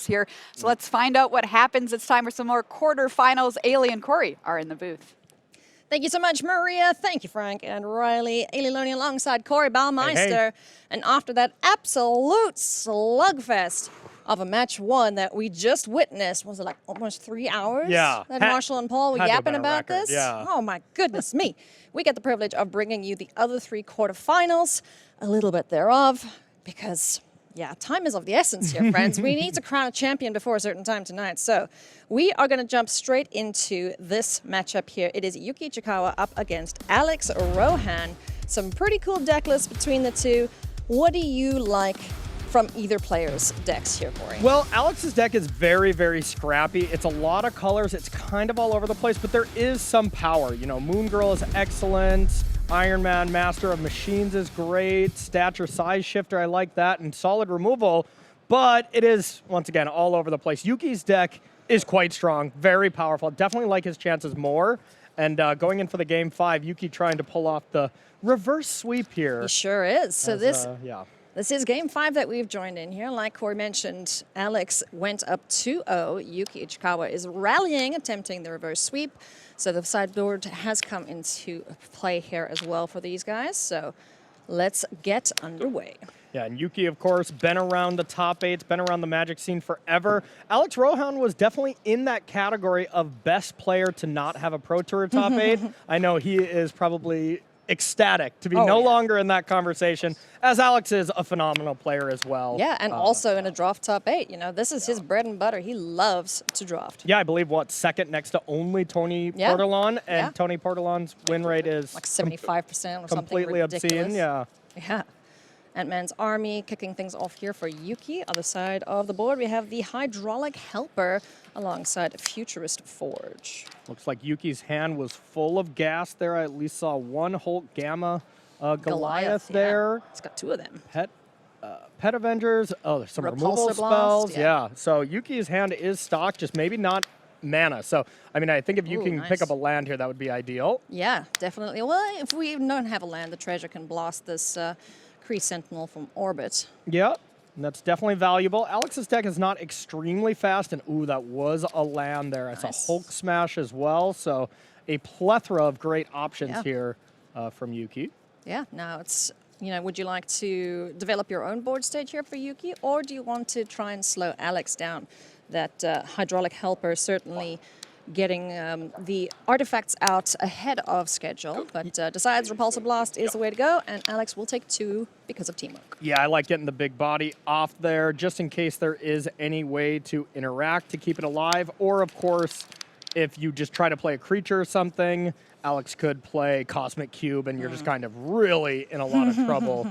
here. So let's find out what happens. It's time for some more quarterfinals. Ailey and Corey are in the booth. Thank you so much, Maria. Thank you, Frank and Riley. Ailey Loney alongside Corey Baumeister. Hey. And after that absolute slugfest of a match one that we just witnessed, was it like almost 3 hours? Yeah. That Marshall and Paul were had to have yapping been a about record, this? yeah. Oh my goodness me. We get the privilege of bringing you the other 3 quarterfinals, a little bit thereof, because yeah, time is of the essence here, friends. We need to crown a champion before a certain time tonight. So we are going to jump straight into this matchup here. It is Yuki Ichikawa up against Alex Rohan. Some pretty cool deck lists between the two. What do you like from either player's decks here, Corey? Well, Alex's deck is very, very scrappy. It's a lot of colors. It's kind of all over the place, but there is some power. You know, Moon Girl is excellent. Iron Man, Master of Machines is great. Stature Size Shifter, I like that. And Solid Removal, but it is, once again, all over the place. Yuki's deck is quite strong, very powerful. Definitely like his chances more. And going in for the game 5, Yuki trying to pull off the reverse sweep here. He sure is. So yeah. This is game 5 that we've joined in here. Like Corey mentioned, Alex went up 2-0. Yuki Ichikawa is rallying, attempting the reverse sweep. So the sideboard has come into play here as well for these guys. So let's get underway. Yeah, and Yuki, of course, been around the top 8, been around the Magic scene forever. Alex Rohan was definitely in that category of best player to not have a Pro Tour top 8. I know he is probably ecstatic to be no longer in that conversation, as Alex is a phenomenal player as well. Yeah, and also in a draft top 8. You know, this is his bread and butter. He loves to draft. Yeah, I believe, second next to only Tony Portolon, and Tony Portolon's win rate is like 75% or something completely ridiculous. obscene. Yeah. Yeah. Ant-Man's Army kicking things off here for Yuki. Other side of the board, we have the Hydraulic Helper alongside Futurist Forge. Looks like Yuki's hand was full of gas there. I at least saw one Hulk Gamma Goliath there. It's got 2 of them. Pet Avengers. Oh, there's some removal Repulsor spells. Blast, Yeah. So Yuki's hand is stocked, just maybe not mana. So, I mean, I think if you can pick up a land here, that would be ideal. Yeah, definitely. Well, if we don't have a land, the treasure can blast this Kree Sentinel from orbit. Yeah, and that's definitely valuable. Alex's deck is not extremely fast, and ooh, that was a land there. I saw Hulk Smash as well, so a plethora of great options here from Yuki. Yeah, now it's, you know, would you like to develop your own board stage here for Yuki, or do you want to try and slow Alex down? That Hydraulic Helper certainly getting the artifacts out ahead of schedule, but decides Repulsor Blast is the way to go, and Alex will take 2 because of teamwork. Yeah, I like getting the big body off there, just in case there is any way to interact to keep it alive, or of course, if you just try to play a creature or something, Alex could play Cosmic Cube, and you're just kind of really in a lot of trouble.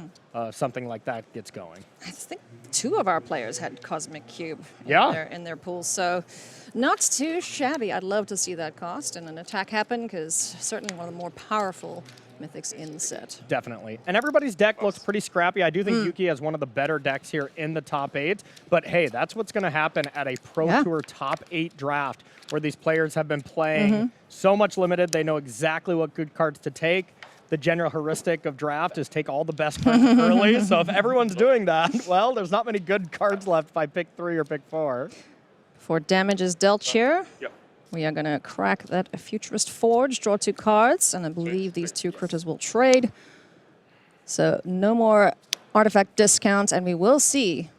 Something like that gets going. I think 2 of our players had Cosmic Cube in their pools, so not too shabby. I'd love to see that cost and an attack happen, because certainly one of the more powerful mythics in the set. Definitely. And everybody's deck looks pretty scrappy. I do think Yuki has one of the better decks here in the top 8. But hey, that's what's going to happen at a Pro Tour top 8 draft, where these players have been playing so much limited. They know exactly what good cards to take. The general heuristic of draft is take all the best cards early. So if everyone's doing that, well, there's not many good cards left by pick 3 or pick 4. For damage is dealt here. We are going to crack that Futurist Forge, draw 2 cards, and I believe these 2 critters will trade. So no more artifact discounts, and we will see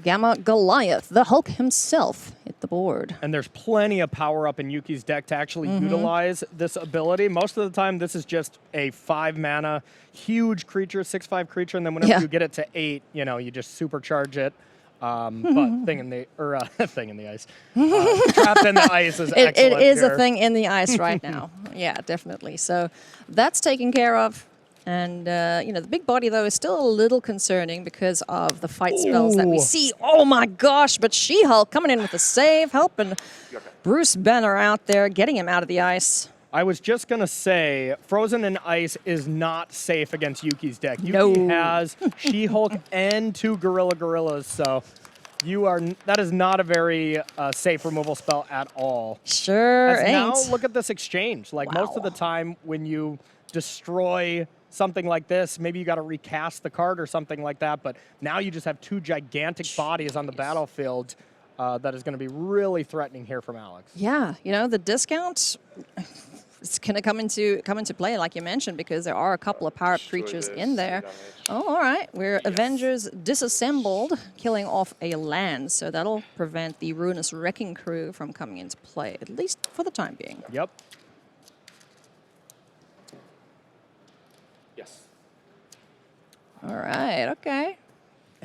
Gamma Goliath, the Hulk himself, hit the board. And there's plenty of power up in Yuki's deck to actually utilize this ability. Most of the time, this is just a 5 mana, huge creature, 6/5 creature, and then whenever you get it to 8, you know, you just supercharge it. But thing in the ice. Trapped in the ice is excellent. It is here. a thing in the ice right now. Yeah, definitely. So that's taken care of. And, you know, the big body, though, is still a little concerning because of the fight spells that we see. Oh, my gosh. But She-Hulk coming in with a save, helping Bruce Banner out there, getting him out of the ice. I was just going to say, Frozen in Ice is not safe against Yuki's deck. Yuki has She-Hulk and 2 Gorillas, so that is not a very safe removal spell at all. Sure ain't. Now, look at this exchange. Like, most of the time when you destroy something like this, maybe you got to recast the card or something like that, but now you just have 2 gigantic bodies on the battlefield. that is going to be really threatening here from Alex. Yeah, you know, the discount, it's going to come into play, like you mentioned, because there are a couple of power-up creatures in there. Oh, all right. We're Avengers disassembled, killing off a land. So that'll prevent the Ruinous Wrecking Crew from coming into play, at least for the time being. Yep. Yes. All right, okay.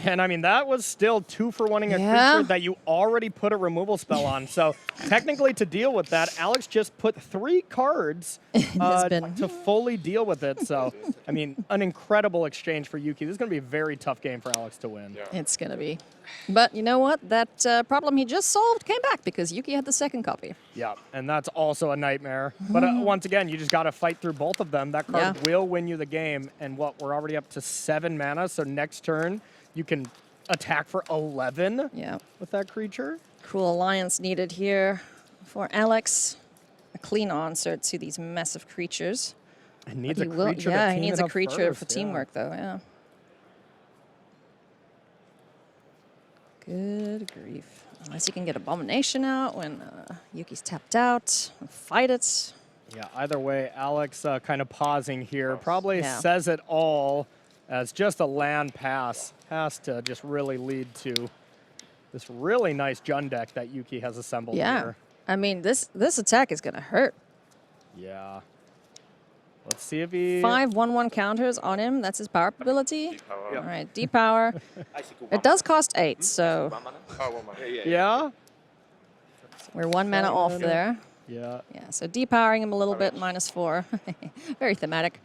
And I mean, that was still 2 for 1-ing a creature that you already put a removal spell on. So technically to deal with that, Alex just put 3 cards to fully deal with it. So, I mean, an incredible exchange for Yuki. This is going to be a very tough game for Alex to win. Yeah. It's going to be. But you know what? That problem he just solved came back because Yuki had the second copy. Yeah, and that's also a nightmare. But once again, you just got to fight through both of them. That card will win you the game. And what, we're already up to 7 mana. So next turn, you can attack for 11 with that creature. Cool alliance needed here for Alex. A clean answer to these massive creatures. It needs a But creature yeah, to he team needs it a up creature first, for teamwork, though, yeah. Good grief. Unless you can get Abomination out when Yuki's tapped out. Fight it. Yeah, either way, Alex kind of pausing here probably says it all, as just a land pass has to just really lead to this really nice Jund deck that Yuki has assembled here. I mean, this attack is going to hurt. Yeah. Let's see if he... 5 1/1 counters on him. That's his power ability. Yeah. All right, depower. It does cost 8, so Yeah? we're 1 mana off there. Yeah. Yeah, so depowering him a little bit, -4. Very thematic.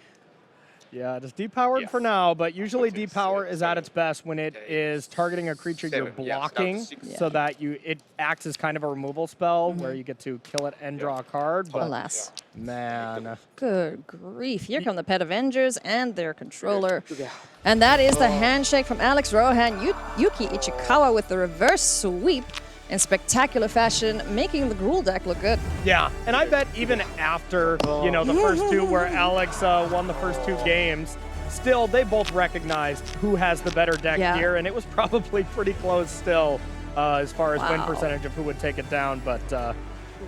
Yeah, it is depowered for now, but usually depower is at its best when it is targeting a creature you're blocking, so that it acts as kind of a removal spell where you get to kill it and draw a card. But Alas. man, Good grief. Here come the Pet Avengers and their controller. And that is the handshake from Alex Rohan. Yuki Ichikawa with the reverse sweep in spectacular fashion, making the Gruul deck look good. yeah, and I bet even after the first 2 where Alex won the first 2 games, still they both recognized who has the better deck here, and it was probably pretty close still as far as win percentage of who would take it down. But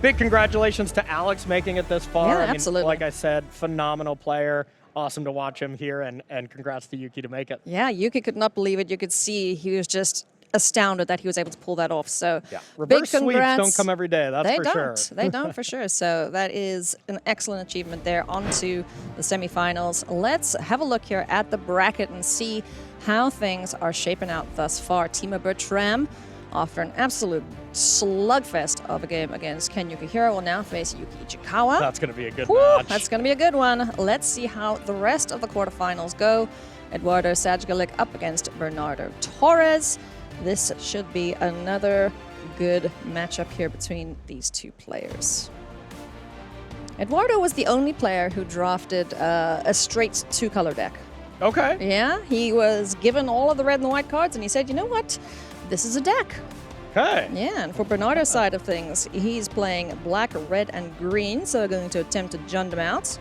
big congratulations to Alex making it this far. Yeah, I mean, absolutely. like I said, phenomenal player. Awesome to watch him here, and congrats to Yuki to make it. Yeah, Yuki could not believe it. You could see he was just astounded that he was able to pull that off. So Reverse big sweeps congrats. don't come every day, that's They for don't. sure. They don't for sure. So that is an excellent achievement there. On to the semifinals. Let's have a look here at the bracket and see how things are shaping out thus far. Timo Bertram, after an absolute slugfest of a game against Ken Yukihiro, will now face Yuki Ichikawa. That's going to be a good Woo, match. that's going to be a good one. Let's see how the rest of the quarterfinals go. Eduardo Sajgalik up against Bernardo Torres. This should be another good matchup here between these 2 players. Eduardo was the only player who drafted a straight 2-color deck. Okay. Yeah, he was given all of the red and the white cards, and he said, you know what? This is a deck. Okay. Yeah, and for Bernardo's side of things, he's playing black, red, and green, so going to attempt to Jund him out.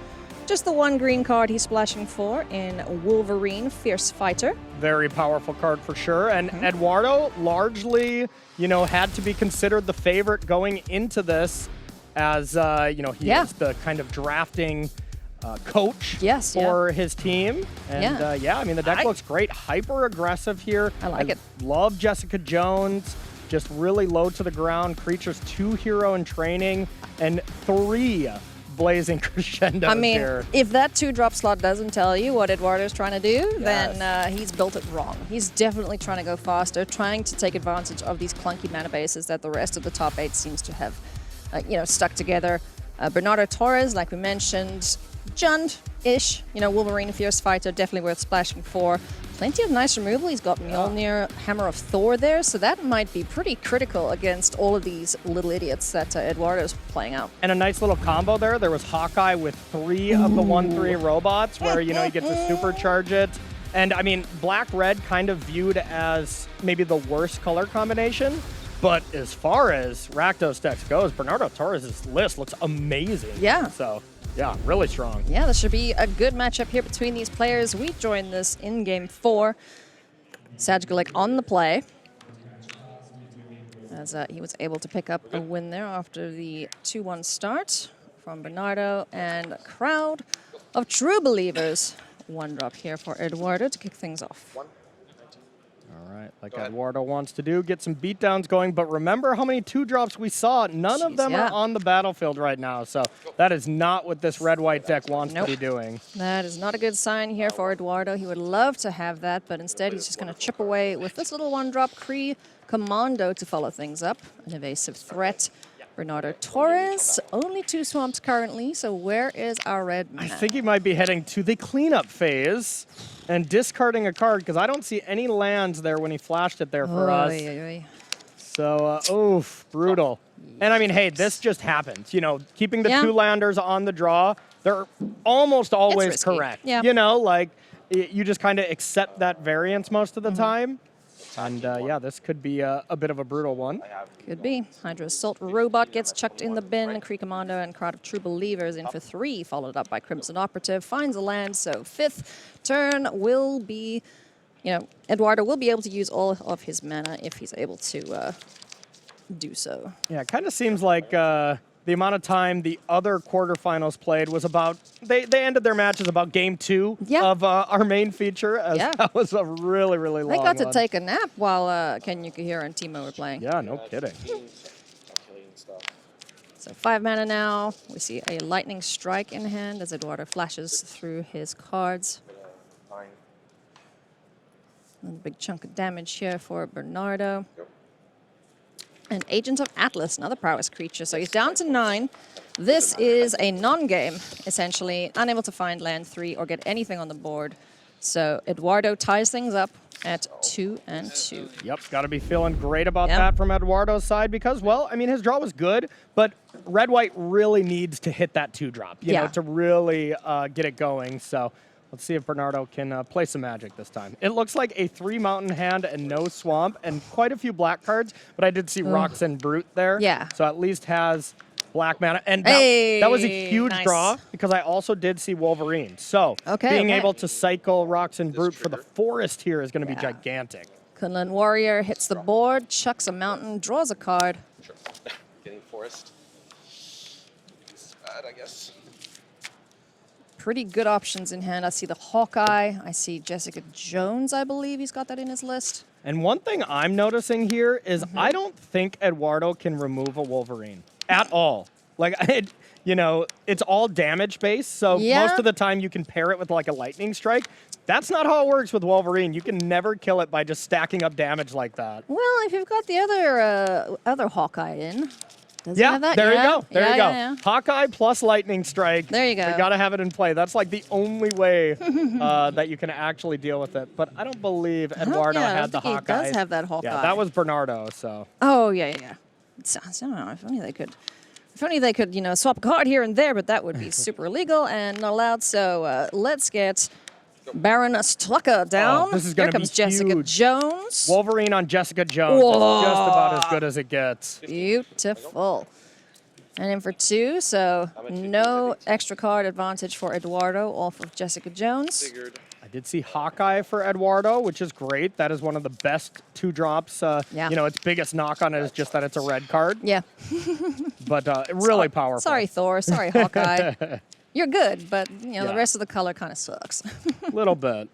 Just the 1 green card he's splashing for in Wolverine, Fierce Fighter. Very powerful card for sure. And Eduardo largely, had to be considered the favorite going into this, as he is the kind of drafting coach for his team. And I mean, the deck looks great. Hyper aggressive here. I like it. Love Jessica Jones. Just really low to the ground. Creatures 2 hero in training and 3 blazing crescendos. I mean, here. if that 2-drop slot doesn't tell you what Eduardo's trying to do, then he's built it wrong. He's definitely trying to go faster, trying to take advantage of these clunky mana bases that the rest of the top 8 seems to have, stuck together. Bernardo Torres, like we mentioned, Jund-ish, Wolverine, Fierce Fighter, definitely worth splashing for. Plenty of nice removal. He's got Mjolnir, Hammer of Thor there, so that might be pretty critical against all of these little idiots that Eduardo's playing out. And a nice little combo there. There was Hawkeye with 3 of the 1/3 robots where, you get to supercharge it. And, I mean, black-red kind of viewed as maybe the worst color combination. But as far as Rakdos decks goes, Bernardo Torres' list looks amazing. Yeah. So, yeah, really strong. Yeah, this should be a good matchup here between these players. We join this in Game 4. Sajgalik on the play. as he was able to pick up a win there after the 2-1 start from Bernardo, and a crowd of true believers. 1 drop here for Eduardo to kick things off. All right, like Eduardo wants to do, get some beatdowns going. But remember how many 2 drops we saw? None of them are on the battlefield right now. So that is not what this red-white deck wants to be doing. That is not a good sign here for Eduardo. He would love to have that, but instead he's just going to chip away with this little 1-drop Kree Commando to follow things up. An evasive threat. Bernardo Torres, only 2 swamps currently, so where is our red man? I think he might be heading to the cleanup phase and discarding a card, because I don't see any lands there when he flashed it there for us. So, oof, brutal. And I mean, hey, this just happens. You know, keeping the 2 landers on the draw, they're almost always correct. You know, like, you just kind of accept that variance most of the time. And yeah, this could be a bit of a brutal one. Could be. Hydra Assault Robot gets chucked in the bin. Kree Commando and Crowd of True Believers in for 3, followed up by Crimson Operative. Finds a land, so 5th turn will be, you know, Eduardo will be able to use all of his mana if he's able to do so. Yeah, it kind of seems like the amount of time the other quarterfinals played was about, they ended their matches about game 2 of our main feature. As that was a really, really long one. They got to take a nap while Ken Yukihiro and Timo were playing. Yeah, no kidding. So 5 mana now. We see a Lightning Strike in hand as Eduardo flashes through his cards. A big chunk of damage here for Bernardo. And Agent of Atlas, another prowess creature. So he's down to 9. This is a non-game, essentially. Unable to find land 3 or get anything on the board. So Eduardo ties things up at 2 and 2. Yep, got to be feeling great about that from Eduardo's side because, well, I mean, his draw was good, but red-white really needs to hit that 2-drop, you know, to really get it going. So let's see if Bernardo can play some Magic this time. It looks like a 3-mountain hand and no swamp and quite a few black cards, but I did see Rocks and Brute there. Yeah. So at least has black mana. And that was a huge draw because I also did see Wolverine. So being able to cycle Rocks and Brute for the forest here is going to be gigantic. Kunlun Warrior hits the board, chucks a mountain, draws a card. Sure. Getting forest. It's bad, I guess. Pretty good options in hand. I see the Hawkeye. I see Jessica Jones, I believe. He's got that in his list. And one thing I'm noticing here is I don't think Eduardo can remove a Wolverine at all. Like, you know, it's all damage based. So most of the time you can pair it with like a lightning strike. That's not how it works with Wolverine. You can never kill it by just stacking up damage like that. Well, if you've got the other Hawkeye in. Does yeah, have that? There you go. There you go. Yeah. Hawkeye plus lightning strike. There you go. You got to have it in play. That's like the only way that you can actually deal with it. But I don't believe Eduardo had the Hawkeye. He does have that Hawkeye. Yeah, that was Bernardo. So. Oh yeah. I don't know. If only they could. If only they could, you know, swap a card here and there, but that would be super illegal and not allowed. So let's get Baron Strucker down. This is going to be Jessica Jones. Wolverine on Jessica Jones. Whoa. It's just about as good as it gets. Beautiful. And in for 2, so no extra card advantage for Eduardo off of Jessica Jones. I did see Hawkeye for Eduardo, which is great. That is one of the best 2-drops. You know, its biggest knock on it is just that it's a red card. Yeah. But really powerful. Sorry, Thor. Sorry, Hawkeye. You're good, but you know the rest of the color kind of sucks. A little bit.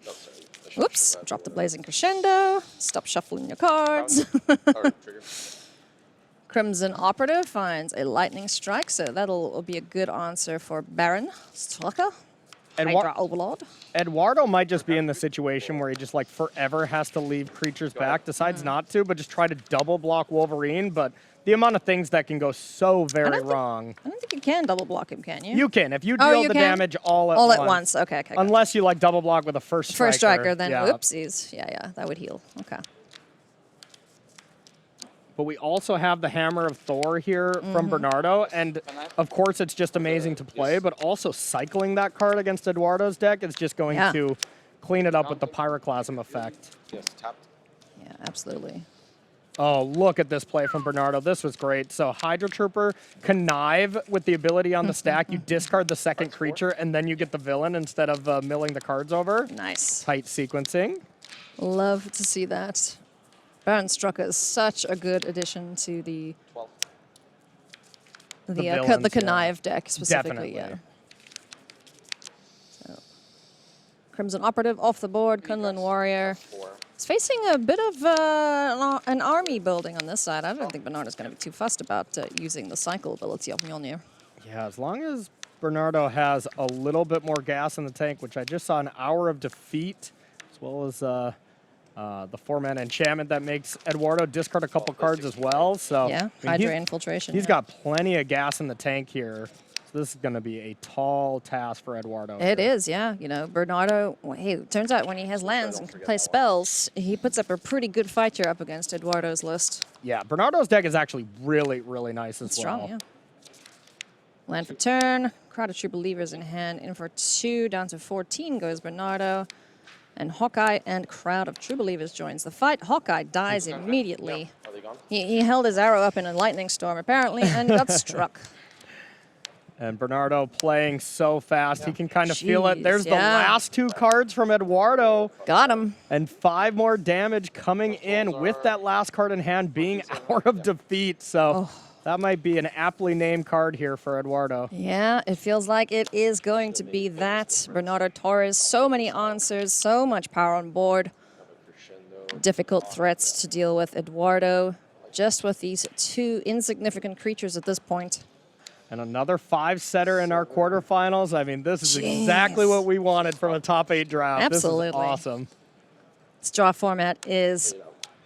Oops! Drop the Blazing Crescendo. Stop shuffling your cards. Crimson Operative finds a Lightning Strike, so that'll be a good answer for Baron Strucker. Hydra Overlord. Eduardo might just be in the situation where he just like forever has to leave creatures back, decides not to, but just try to double block Wolverine. But the amount of things that can go so very wrong. I don't think you can double block him, can you? You can. If you deal the damage all at once. Okay. Unless you like double block with a first striker. First striker, then whoopsies. Yeah, that would heal. Okay. But we also have the Hammer of Thor here from Bernardo. And of course, it's just amazing to play, but also cycling that card against Eduardo's deck is just going to clean it up with the Pyroclasm effect. Yes, tapped. Yeah, absolutely. Oh, look at this play from Bernardo. This was great. So Hydra Trooper, Connive with the ability on the stack. You discard the second creature, and then you get the villain instead of milling the cards over. Nice. Tight sequencing. Love to see that. Bernstrucker is such a good addition to the 12. the Connive deck specifically. Definitely. So, Crimson Operative off the board, Kunlun Warrior. 4. It's facing a bit of an army building on this side. I don't think Bernardo's going to be too fussed about using the cycle ability of Mjolnir. Yeah, as long as Bernardo has a little bit more gas in the tank, which I just saw an Hour of Defeat, as well as the 4-mana enchantment that makes Eduardo discard a couple cards as well. So Yeah, I mean, Hydra Infiltration. He's yeah. got plenty of gas in the tank here. So this is going to be a tall task for Eduardo. It here. is, yeah. You know, Bernardo, hey, turns out when he has lands and can play spells, he puts up a pretty good fight here up against Eduardo's list. Yeah, Bernardo's deck is actually really, really nice as It's well. strong, yeah. Land for turn. Crowd of True Believers in hand. In for 2. Down to 14 goes Bernardo. And Hawkeye and Crowd of True Believers joins the fight. Hawkeye dies immediately. Are they gone? He held his arrow up in a lightning storm, apparently, and got struck. And Bernardo playing so fast, he can kind of feel it. Jeez, There's the yeah. last 2 cards from Eduardo. Got him. And 5 more damage coming in with that last card in hand being Hour of Defeat. So that might be an aptly named card here for Eduardo. Yeah, it feels like it is going to be that. Bernardo Torres, so many answers, so much power on board. Difficult threats to deal with Eduardo, just with these 2 insignificant creatures at this point. And another 5-setter in our quarterfinals. I mean, this is Jeez. exactly what we wanted from a top 8 draft. Absolutely. This is awesome. This draw format is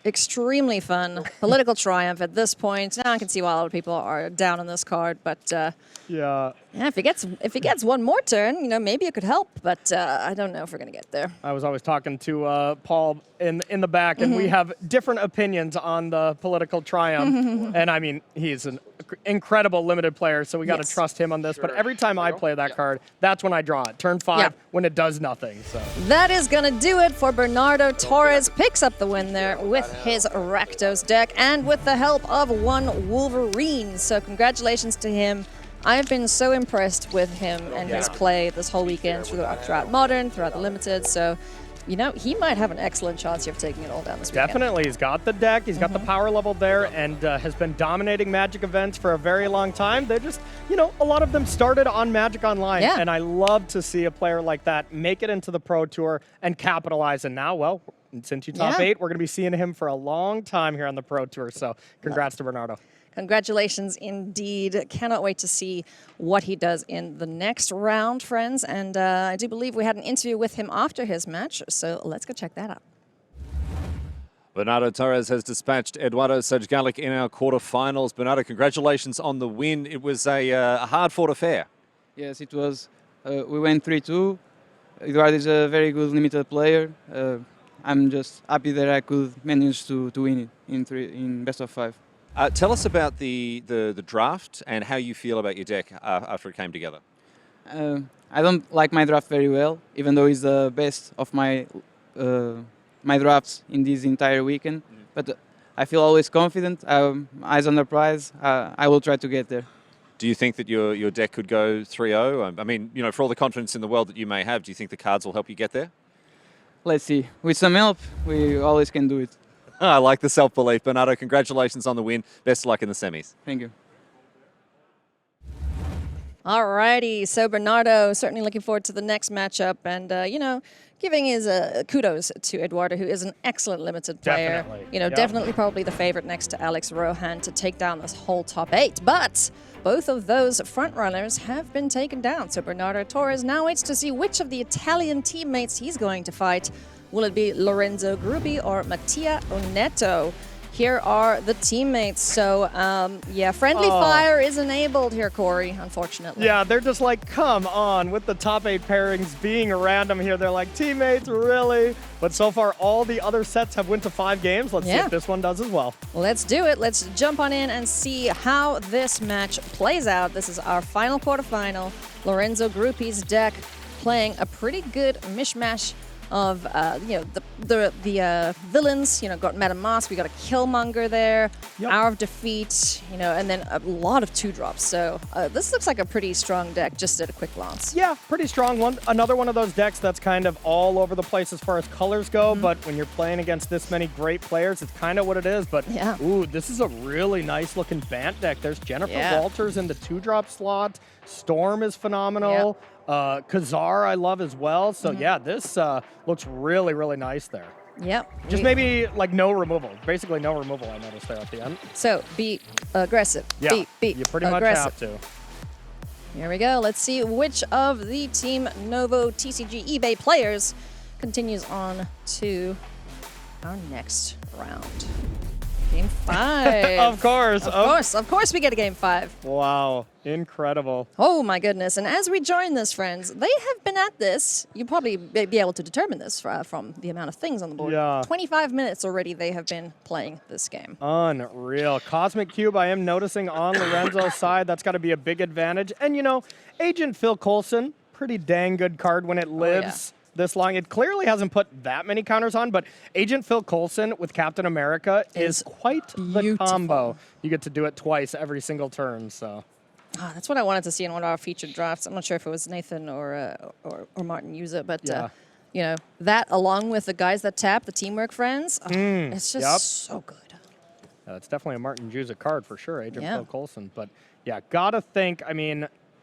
extremely fun. Political triumph at this point. Now I can see why a lot of people are down on this card, but Yeah, yeah, if he gets one more turn, you know, maybe it could help. But I don't know if we're gonna get there. I was always talking to Paul in the back, and we have different opinions on the political triumph. And I mean, he's an incredible limited player, so we got to Yes. trust him on this. But every time I play that card, that's when I draw it. Turn 5 Yeah. when it does nothing. So That is gonna do it for Bernardo Torres. Picks up the win there with his Rakdos deck and with the help of one Wolverine. So congratulations to him. I've been so impressed with him and his play this whole weekend throughout Modern, throughout the Limited. So, you know, he might have an excellent chance of taking it all down this weekend. definitely, he's got the deck, he's got the power level there, and has been dominating Magic events for a very long time. They're just, you know, a lot of them started on Magic Online, Yeah. and I love to see a player like that make it into the Pro Tour and capitalize. And now, well, since you top Yeah. 8, we're going to be seeing him for a long time here on the Pro Tour. So congrats to Bernardo. Congratulations indeed. Cannot wait to see what he does in the next round, friends. And I do believe we had an interview with him after his match, so let's go check that out. Bernardo Torres has dispatched Eduardo Sajgalik in our quarterfinals. Bernardo, congratulations on the win. It was a hard-fought affair. Yes, it was. We went 3-2. Eduardo is a very good limited player. I'm just happy that I could manage to win it in best of 5. Tell us about the draft and how you feel about your deck after it came together. I don't like my draft very well, even though it's the best of my drafts in this entire weekend. But I feel always confident. Eyes on the prize. I will try to get there. Do you think that your deck could go 3-0? I mean, you know, for all the confidence in the world that you may have, do you think the cards will help you get there? Let's see. With some help, we always can do it. I like the self-belief. Bernardo, congratulations on the win. Best of luck in the semis. Thank you. Alrighty, so Bernardo, certainly looking forward to the next matchup and, you know, giving his kudos to Eduardo, who is an excellent limited player. Definitely, You know, yeah. definitely probably the favorite next to Alex Rohan to take down this whole top 8. But both of those front runners have been taken down. So Bernardo Torres now waits to see which of the Italian teammates he's going to fight. Will it be Lorenzo Gruppi or Mattia Oneto? Here are the teammates. So, yeah, friendly fire is enabled here, Corey, unfortunately. Yeah, they're just like, come on, with the top 8 pairings being random here. They're like, teammates, really? But so far, all the other sets have went to 5 games. Let's see Yeah. if this one does as well. Let's do it. Let's jump on in and see how this match plays out. This is our final quarterfinal. Lorenzo Gruppi's deck playing a pretty good mishmash of the villains. Got Madame Mask, we got a Killmonger there, Yep. Hour of Defeat, and then a lot of 2-drops. So this looks like a pretty strong deck just at a quick glance. Yeah, pretty strong one. Another one of those decks that's kind of all over the place as far as colors go, but when you're playing against this many great players, it's kind of what it is. But Yeah. ooh, this is a really nice looking Bant deck. There's Jennifer Yeah. Walters in the 2-drop slot. Storm is phenomenal. Kazar I love as well. So yeah, this looks really, really nice there. Yep. Just maybe like no removal. Basically no removal I noticed there at the end. So be aggressive. Yeah, Be you pretty much aggressive. have to. Here we go. Let's see which of the Team Novo TCG eBay players continues on to our next round. Game 5. Of course. Of course we get a Game 5. Wow, incredible. Oh my goodness. And as we join this, friends, they have been at this. You'll probably be able to determine this from the amount of things on the board. Yeah. 25 minutes already they have been playing this game. Unreal. Cosmic Cube, I am noticing on Lorenzo's side. That's got to be a big advantage. And, Agent Phil Coulson, pretty dang good card when it lives this long. It clearly hasn't put that many counters on, but Agent Phil Coulson with Captain America is quite the beautiful. combo. You get to do it twice every single turn, so. That's what I wanted to see in one of our featured drafts. I'm not sure if it was Nathan or Martin use it, but that along with the guys that tap, the teamwork friends, it's just so good. It's definitely a Martin Juza card for sure, Agent Yeah. Phil Coulson. But yeah, gotta think,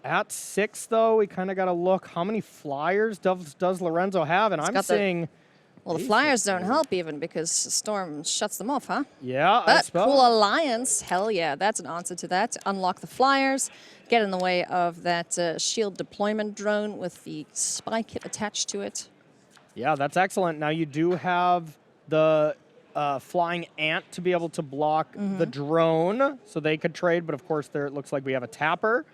at 6 though, we kind of gotta look, how many flyers does Lorenzo have? And I'm got the- seeing, Well, the Flyers don't help even because Storm shuts them off, huh? yeah, I But suppose. Cool Alliance, hell yeah, that's an answer to that. Unlock the Flyers, get in the way of that shield deployment drone with the spy kit attached to it. Yeah, that's excellent. Now you do have the flying ant to be able to block the drone, so they could trade. But of course, there it looks like we have a tapper.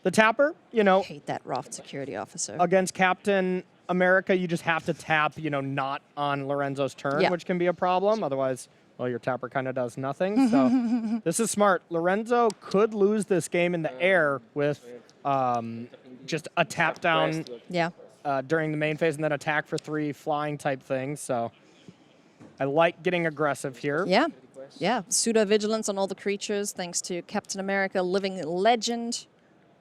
The tapper, Hate that Roft security officer. against Captain America, you just have to tap, not on Lorenzo's turn, Yeah. which can be a problem. Otherwise, well, your tapper kind of does nothing. So this is smart. Lorenzo could lose this game in the air with just a tap down Yeah. during the main phase and then attack for 3 flying type things. So I like getting aggressive here. Yeah. Yeah. Pseudo vigilance on all the creatures thanks to Captain America, Living Legend.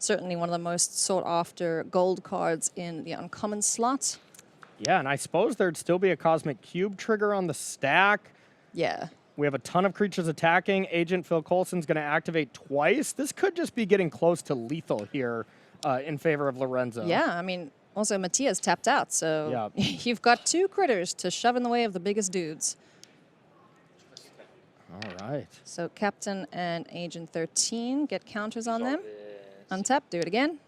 Certainly one of the most sought after gold cards in the uncommon slot. Yeah, and I suppose there'd still be a Cosmic Cube trigger on the stack. Yeah. We have a ton of creatures attacking. Agent Phil Coulson's going to activate twice. This could just be getting close to lethal here in favor of Lorenzo. Yeah, also Mattia's tapped out, so you've got 2 critters to shove in the way of the biggest dudes. All right. So Captain and Agent 13 get counters on them. Untap, do it again.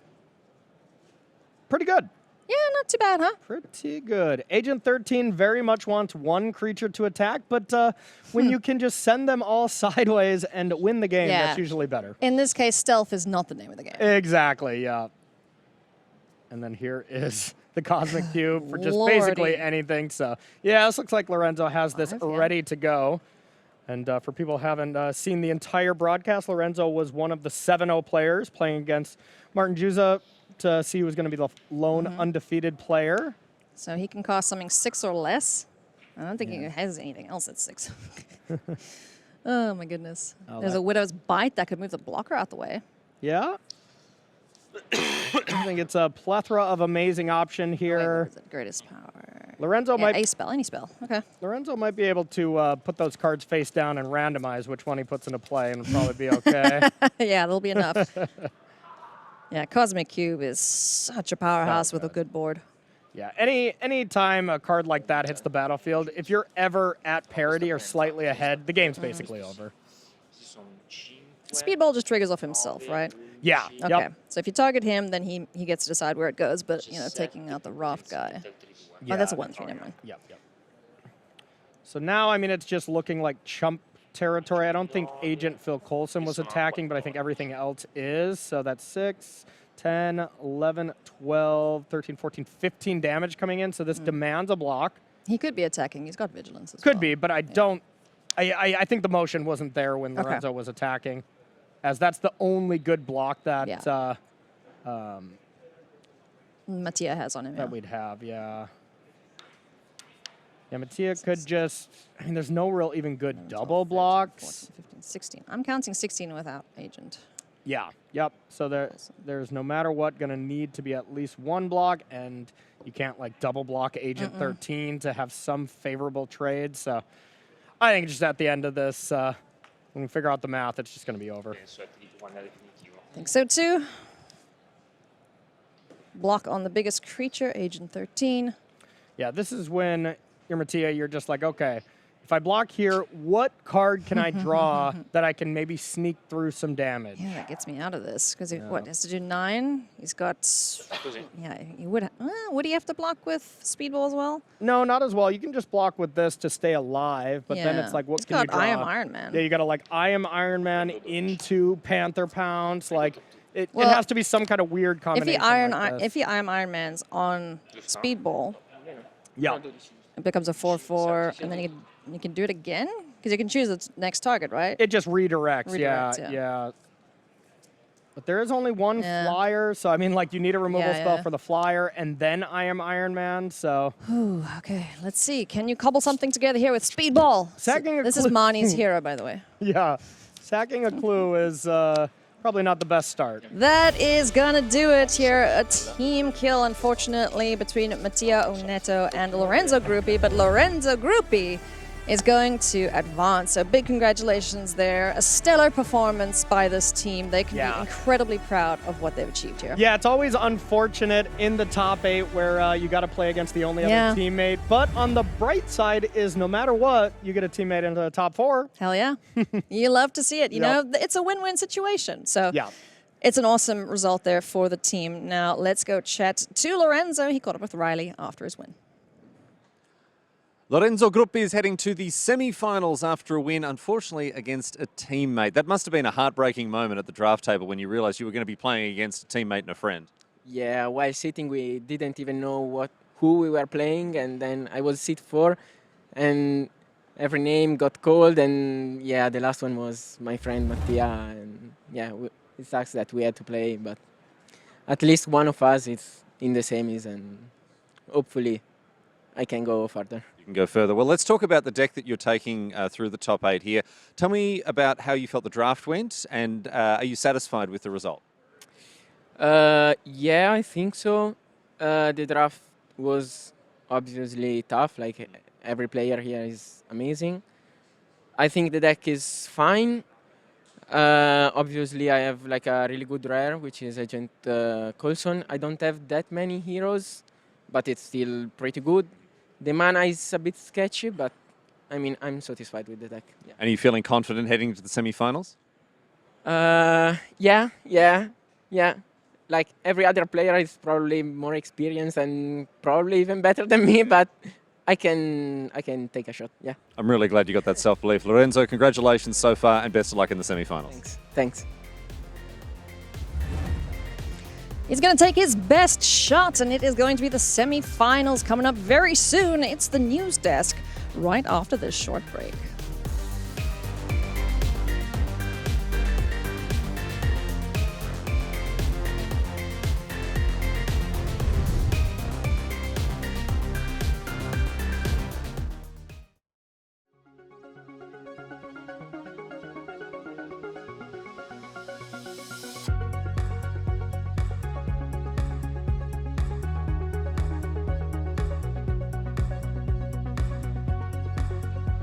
Pretty good. Yeah, not too bad, huh? Pretty good. Agent 13 very much wants 1 creature to attack, but when you can just send them all sideways and win the game, Yeah. that's usually better. In this case, stealth is not the name of the game. Exactly, yeah. And then here is the Cosmic Cube for just Lordy. basically anything. So, yeah, this looks like Lorenzo has this 5, yeah. ready to go. And for people who haven't seen the entire broadcast, Lorenzo was one of the 7-0 players playing against Martin Juza to see who was going to be the lone undefeated player. So he can cost something 6 or less. I don't think he has anything else at 6. Oh, my goodness. There's a Widow's Bite that could move the blocker out the way. Yeah. I think it's a plethora of amazing option Wait, here. what is it? Greatest power. Lorenzo Yeah, might a spell, any spell. Okay. Lorenzo might be able to put those cards face down and randomize which one he puts into play, and it'll probably be okay. Yeah, that'll be enough. Yeah, Cosmic Cube is such a powerhouse with a good board. Yeah, any time a card like that hits the battlefield, if you're ever at parity or slightly ahead, the game's basically over. Speedball just triggers off himself, right? Yeah. Okay. Yep. So if you target him, then he gets to decide where it goes. But taking out the Roth guy. Yeah. Oh, that's a 1/3. Never mind. Yep. So now, it's just looking like chump territory. I don't think Agent Phil Coulson was attacking, but I think everything else is. So that's 6, 10, 11, 12, 13, 14, 15 damage coming in. So this demands a block. He could be attacking. He's got vigilance as well. Could be, but I don't. I think the motion wasn't there when Okay. Lorenzo was attacking, as that's the only good block that Mattia has on him. that Yeah. we'd have. Yeah. Yeah, Mattia could just, I mean, there's no real even good 11, double 12, 13, blocks. 14, 15, 16. I'm counting 16 without agent. Yeah, yep. So there's no matter what going to need to be at least one block, and you can't like double block agent 13 to have some favorable trade. So I think just at the end of this, when we figure out the math, it's just going to be over. I think so too. Block on the biggest creature, agent 13. Yeah, this is when you're Mattia, you're just like, okay, if I block here, what card can I draw that I can maybe sneak through some damage? Yeah, that gets me out of this because what has to do 9. He's got. Yeah, he would. Would he have to block with Speedball as well? No, not as well. You can just block with this to stay alive, but then it's like, what He's can you got draw? I am Iron Man. Yeah, you got to like I am Iron Man into Panther Pounce. Like it Well, has to be some kind of weird If combination. he I am Iron Man's on Speedball, yeah, it becomes a 4/4, and then you can do it again because you can choose the next target, right? it just redirects. Redirects, yeah, yeah. But there is only one Yeah. flyer, so I mean, like you need a removal Yeah, spell yeah. for the flyer, and then I am Iron Man. So Ooh, okay, let's see. Can you cobble something together here with Speedball? Sacking a This is clue. Mani's hero, by the way. yeah, sacking a clue is probably not the best start. That is gonna do it here. A team kill, unfortunately, between Mattia, Oneto, and Lorenzo Gruppi. But Lorenzo Gruppi is going to advance. So big congratulations there. A stellar performance by this team. They can Yeah. be incredibly proud of what they've achieved here. Yeah, it's always unfortunate in the top 8 where you got to play against the only Yeah. other teammate. But on the bright side is no matter what, you get a teammate into the top 4. Hell yeah. You love to see it. You Yep. know, it's a win-win situation. So Yeah. it's an awesome result there for the team. Now let's go chat to Lorenzo. He caught up with Riley after his win. Lorenzo Gruppi is heading to the semi-finals after a win, unfortunately, against a teammate. That must have been a heartbreaking moment at the draft table when you realised you were going to be playing against a teammate and a friend. Yeah, while sitting, we didn't even know who we were playing, and then I was seat 4, and every name got called, and yeah, the last one was my friend Mattia, and yeah, it sucks that we had to play, but at least one of us is in the semis, and hopefully I can go further. You can go further. Well, let's talk about the deck that you're taking through the top 8 here. Tell me about how you felt the draft went, and are you satisfied with the result? Yeah, I think so. The draft was obviously tough. Like every player here is amazing. I think the deck is fine. Obviously, I have like a really good rare, which is Agent Coulson. I don't have that many heroes, but it's still pretty good. The mana is a bit sketchy, but I mean, I'm satisfied with the deck. Yeah. And are you feeling confident heading into the semi-finals? Yeah. Like every other player is probably more experienced and probably even better than me, but I can take a shot. Yeah. I'm really glad you got that self-belief. Lorenzo, congratulations so far and best of luck in the semi-finals. Thanks. He's going to take his best shot, and it is going to be the semi-finals coming up very soon. It's the news desk right after this short break.